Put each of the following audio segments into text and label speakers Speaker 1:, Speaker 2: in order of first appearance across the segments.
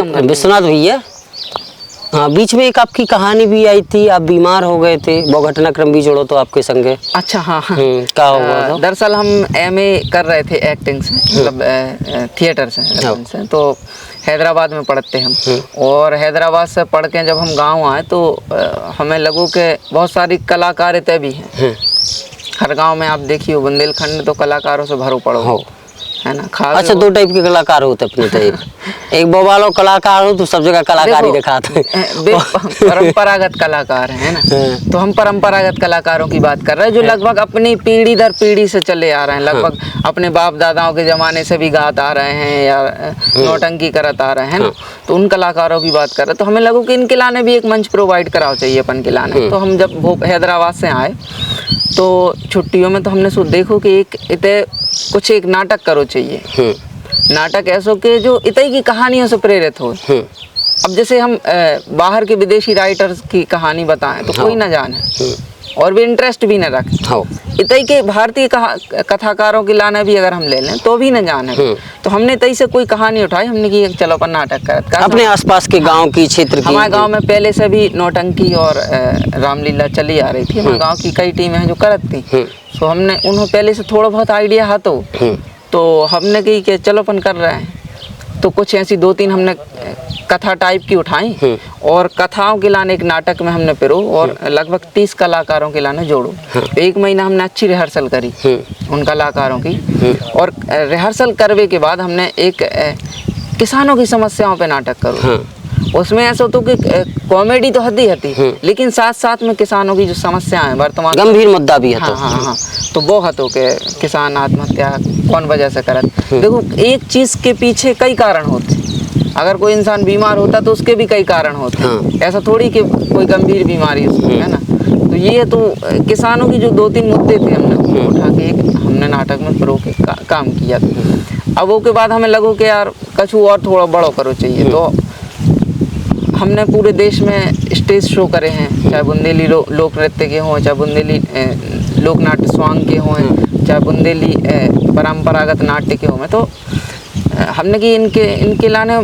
Speaker 1: विश्वनाथ भैया, हाँ बीच में एक आपकी कहानी भी आई थी, आप बीमार हो गए थे, वो घटनाक्रम भी जोड़ो तो आपके संगे।
Speaker 2: अच्छा हाँ हाँ,
Speaker 1: क्या हुआ था?
Speaker 2: दरअसल हम एमए कर रहे थे एक्टिंग से, मतलब थिएटर से, तो हैदराबाद में पढ़ते हम। और हैदराबाद से पढ़ के जब हम गांव आए तो हमें लगो कि बहुत सारी कलाकारिता भी हैं। हर गांव में आप देखिए बुंदेलखंड तो कलाकारों से भरो पड़ो
Speaker 1: हो
Speaker 2: है ना। खास
Speaker 1: अच्छा, दो टाइप के कलाकार होते अपने टाइप, एक बवालो कलाकार हो तो सब जगह कलाकारी दिखाते हैं,
Speaker 2: परंपरागत कलाकार है ना। तो हम परंपरागत कलाकारों की बात कर रहे हैं जो लगभग अपनी पीढ़ी दर पीढ़ी से चले आ रहे हैं, लगभग अपने बाप दादाओं के जमाने से भी गात आ रहे हैं या नौटंकी करत आ रहे हैं ना। तो उन कलाकारों की बात कर रहे हैं। तो हमें लगो कि इनके लाने भी एक मंच प्रोवाइड कराओ चाहिए अपन के लाने। तो हम जब वो हैदराबाद से आए तो छुट्टियों में तो हमने देखो कि कुछ एक नाटक करो चाहिए। नाटक ऐसो के जो इतई की कहानियों से प्रेरित हो। अब जैसे हम बाहर के विदेशी राइटर्स की कहानी बताएं तो कोई ना जाने और भी इंटरेस्ट भी न रखे। इतई के भारतीय कथाकारों के लाने भी अगर हम ले लें तो भी न जाने। तो हमने इतई से कोई कहानी उठाई, हमने की चलो अपन नाटक करते
Speaker 1: अपने आसपास के गांव की, क्षेत्र की।
Speaker 2: हमारे गांव में पहले से भी नौटंकी और रामलीला चली आ रही थी। हमारे गांव की कई टीमें हैं जो करत थी। तो हमने उन्होंने पहले से थोड़ा बहुत आइडिया है तो हमने कही कि चलो अपन कर रहे हैं। तो कुछ ऐसी दो तीन हमने कथा टाइप की उठाई और कथाओं के लाने एक नाटक में हमने पिरो और लगभग 30 कलाकारों के लाने जोड़ो। एक महीना हमने अच्छी रिहर्सल करी उन कलाकारों की। और रिहर्सल करने के बाद हमने एक किसानों की समस्याओं पे नाटक करो। उसमें ऐसा तो कि कॉमेडी तो हती लेकिन साथ साथ में किसानों की जो समस्याएं वर्तमान
Speaker 1: गंभीर मुद्दा भी है।
Speaker 2: हाँ, तो वो हतो कि किसान आत्महत्या कौन वजह से करत। देखो एक चीज के पीछे कई कारण होते। अगर कोई इंसान बीमार होता तो उसके भी कई कारण होते। ऐसा थोड़ी कि कोई गंभीर बीमारी है ना। तो ये तो किसानों की जो 2-3 मुद्दे थे हमने उठा के हमने नाटक में प्रो के काम किया। अब वो के बाद हमें लगो कि यार कछु और थोड़ा बड़ो करो चाहिए। तो हमने पूरे देश में स्टेज शो करे हैं, चाहे बुंदेली लोक नृत्य के हों, चाहे बुंदेली लोक नाट्य स्वांग के हों, चाहे बुंदेली परंपरागत नाट्य के हों। तो हमने कि इनके लाने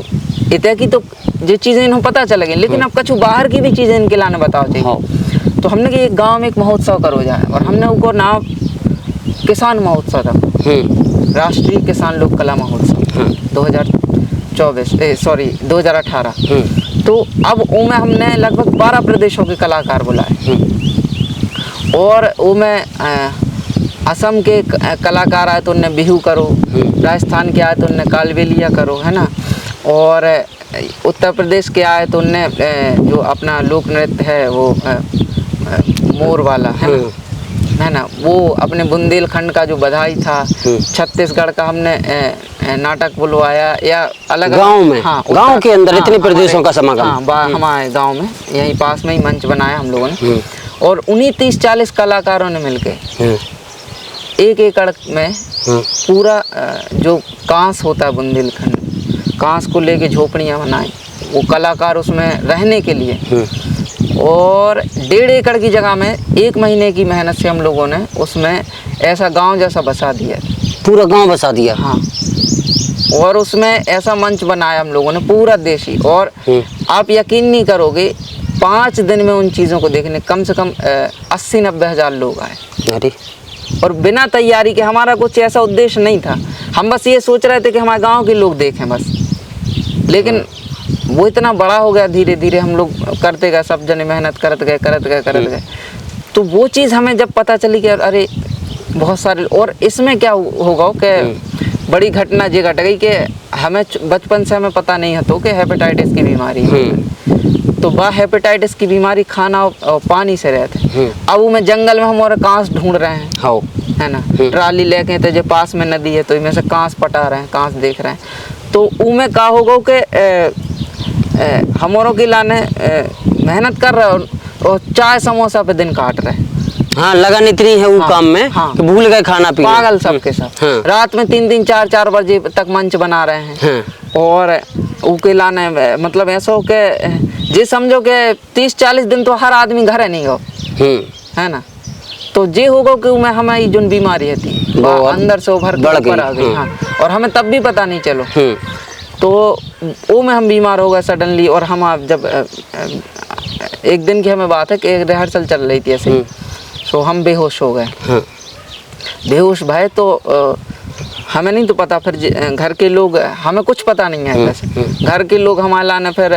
Speaker 2: इतना की तो जो चीज़ें इन्हें पता चल गई, लेकिन अब कछु बाहर की भी चीज़ें इनके लाने बताओ चाहिए। तो हमने कि एक गांव में एक महोत्सव करो जाए और हमने उनको नाम किसान महोत्सव रखा, राष्ट्रीय किसान लोक कला महोत्सव 2018। तो अब उनमें हमने लगभग 12 प्रदेशों के कलाकार बुलाए और उनमें असम के कलाकार आए तो उनने बिहू करो, राजस्थान के आए तो उनने कालबेलिया करो है ना। और उत्तर प्रदेश के आए तो उनने जो अपना लोक नृत्य है वो मोर वाला है ना, वो अपने बुंदेलखंड का जो बधाई था। छत्तीसगढ़ का हमने नाटक बुलवाया या अलग
Speaker 1: गांव में।
Speaker 2: हाँ,
Speaker 1: गांव के अंदर इतने प्रदेशों का समागम।
Speaker 2: हमारे गांव में यहीं पास में ही मंच बनाया हम लोगों ने। और उन्हीं 30-40 कलाकारों ने मिलके 1 एकड़ में पूरा जो कांस होता है बुंदेलखंड, कांस को लेके झोपड़ियाँ बनाई वो कलाकार उसमें रहने के लिए। और 1.5 एकड़ की जगह में 1 महीने की मेहनत से हम लोगों ने उसमें ऐसा गांव जैसा बसा दिया,
Speaker 1: पूरा गांव बसा दिया।
Speaker 2: हाँ, और उसमें ऐसा मंच बनाया हम लोगों ने पूरा देशी। और आप यकीन नहीं करोगे 5 दिन में उन चीज़ों को देखने कम से कम 80-90 हज़ार लोग आए।
Speaker 1: अरे,
Speaker 2: और बिना तैयारी के, हमारा कुछ ऐसा उद्देश्य नहीं था। हम बस ये सोच रहे थे कि हमारे गांव के लोग देखें बस। लेकिन वो इतना बड़ा हो गया, धीरे धीरे हम लोग करते गए, सब जने मेहनत करत गए। तो वो चीज़ हमें जब पता चली कि अरे बहुत सारे। और इसमें क्या होगा कि बड़ी घटना ये घट गई कि हमें बचपन से हमें पता नहीं है तो कि हेपेटाइटिस की बीमारी है। तो वह हेपेटाइटिस की बीमारी खाना और पानी से रहते। अब वो में जंगल में हम और कांस ढूंढ रहे हैं है ना, ट्राली लेके तो जो पास में नदी है तो इनमें से कांस पटा रहे हैं, कांस देख रहे हैं। तो उनमें क्या होगा कि हमारों के लाने मेहनत कर रहे और चाय समोसा पे दिन काट रहे हैं।
Speaker 1: हाँ, लगन इतनी है वो काम में कि भूल गए खाना पीना।
Speaker 2: पागल सबके सब। रात में 3-3 4-4 बजे तक मंच बना रहे हैं। और उके लाने मतलब ऐसा हो के जे समझो कि 30-40 दिन तो हर आदमी घर है नहीं हो है ना। तो जे होगा कि मैं हमारी जो बीमारी थी वो अंदर से उभर कर ऊपर आ गई। हाँ, और हमें तब भी पता नहीं चलो। तो वो में हम बीमार हो गए सडनली। और हम आप जब एक दिन की हमें बात है कि एक रिहर्सल चल रही थी ऐसे, सो हम बेहोश हो गए।
Speaker 1: हाँ।
Speaker 2: बेहोश भाई तो हमें नहीं तो पता, फिर घर के लोग, हमें कुछ पता नहीं है वैसे, घर के लोग हमारे लाने फिर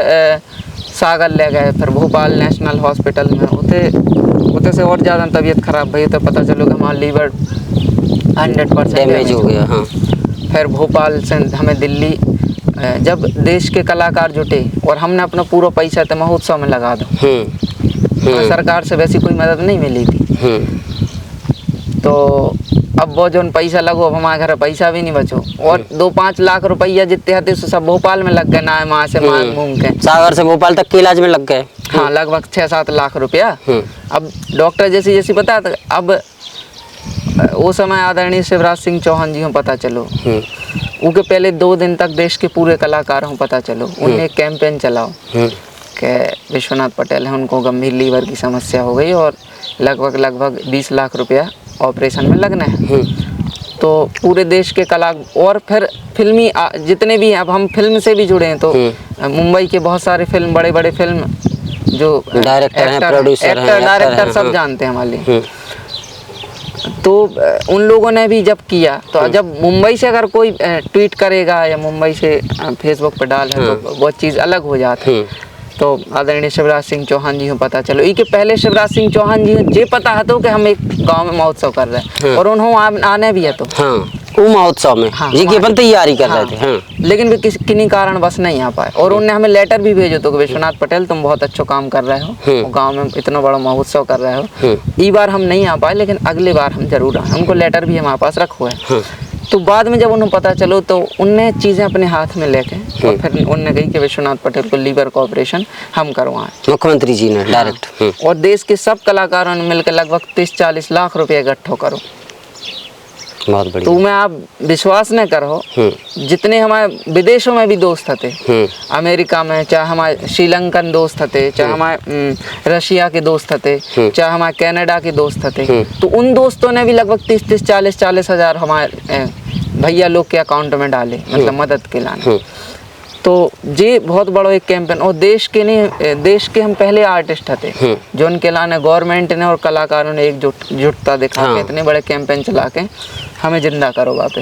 Speaker 2: सागर ले गए, फिर भोपाल नेशनल हॉस्पिटल में उते से और ज़्यादा तबीयत ख़राब भई तो पता चलो कि हमारा लीवर 100%
Speaker 1: डैमेज हो गया। हाँ।
Speaker 2: फिर भोपाल से हमें दिल्ली, जब देश के कलाकार जुटे और हमने अपना पूरा पैसा तो महोत्सव में लगा दो, हमें सरकार से वैसी कोई मदद नहीं मिली थी। तो अब वो जो पैसा लगो, अब हमारे घर पैसा भी नहीं बचो, और 2-5 लाख रुपया जितने थे सब भोपाल में लग गए, ना वहाँ से मांग मूंग के।
Speaker 1: सागर से भोपाल तक के इलाज में लग गए।
Speaker 2: हाँ, लगभग 6-7 लाख रुपया। अब डॉक्टर जैसी बता, अब वो समय आदरणीय शिवराज सिंह चौहान जी हो पता चलो, उनके पहले 2 दिन तक देश के पूरे कलाकार हों पता चलो, उन्हें एक कैंपेन चलाओ कि विश्वनाथ पटेल है, उनको गंभीर लीवर की समस्या हो गई और लगभग 20 लाख रुपया ऑपरेशन में लगना है। तो पूरे देश के कला और फिर फिल्मी जितने भी हैं, अब हम फिल्म से भी जुड़े हैं, तो मुंबई के बहुत सारे फिल्म, बड़े फिल्म जो
Speaker 1: डायरेक्टर हैं, प्रोड्यूसर हैं,
Speaker 2: डायरेक्टर सब जानते हैं हमारे लिए। तो उन लोगों ने भी जब किया, तो जब मुंबई से अगर कोई ट्वीट करेगा या मुंबई से फेसबुक पर डाल है तो वो चीज़ अलग हो जाती है। तो आदरणीय शिवराज सिंह चौहान जी को पता चलो, इसके पहले शिवराज सिंह चौहान जी ये पता है तो कि हम एक गांव में महोत्सव कर रहे हैं और उन्होंने आने भी है तो
Speaker 1: वो महोत्सव में जी की अपन तैयारी कर रहे थे। हाँ।
Speaker 2: लेकिन वे किन्हीं कारण बस नहीं आ पाए, और उन्होंने हमें लेटर भी भेजो तो कि विश्वनाथ पटेल तुम बहुत अच्छा काम कर रहे हो, गांव में इतना बड़ा महोत्सव कर रहे हो। इस बार हम नहीं आ पाए, लेकिन अगली बार हम जरूर आए। उनको लेटर भी हमारे पास रखो है। तो बाद में जब उन्हें पता चलो तो उनने चीज़ें अपने हाथ में लेके और फिर उनने कही कि विश्वनाथ पटेल को लीवर का ऑपरेशन हम करवाएं।
Speaker 1: मुख्यमंत्री जी ने डायरेक्ट।
Speaker 2: और देश के सब कलाकारों ने मिलकर लगभग 30-40 लाख रुपए इकट्ठा करो।
Speaker 1: बहुत बढ़िया।
Speaker 2: तो मैं आप विश्वास न करो, जितने हमारे विदेशों में भी दोस्त थे, अमेरिका में, चाहे हमारे श्रीलंकन दोस्त थे, चाहे हमारे रशिया के दोस्त थे, चाहे हमारे कनाडा के दोस्त थे, तो उन दोस्तों ने भी लगभग 30-40 हज़ार हमारे भैया लोग के अकाउंट में डाले, मतलब मदद के लाने। तो ये बहुत बड़ा एक कैंपेन, और देश के नहीं, देश के हम पहले आर्टिस्ट थे जो उनके लाने गवर्नमेंट ने और कलाकारों ने एकजुटता दिखा के इतने बड़े कैंपेन चला के हमें जिंदा करो वापस।